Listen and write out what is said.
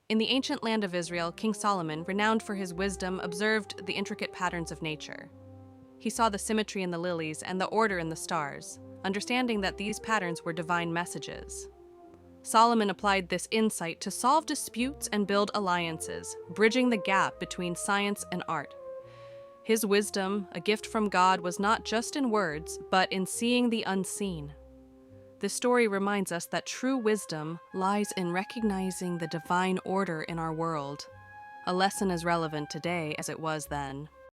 In the ancient land of Israel, King Solomon, renowned for his wisdom, observed the intricate patterns of nature. He saw the symmetry in the lilies and the order in the stars, understanding that these patterns were divine messages. Solomon applied this insight to solve disputes and build alliances, bridging the gap between science and art. His wisdom, a gift from God, was not just in words, but in seeing the unseen. This story reminds us that true wisdom lies in recognizing the divine order in our world, a lesson as relevant today as it was then.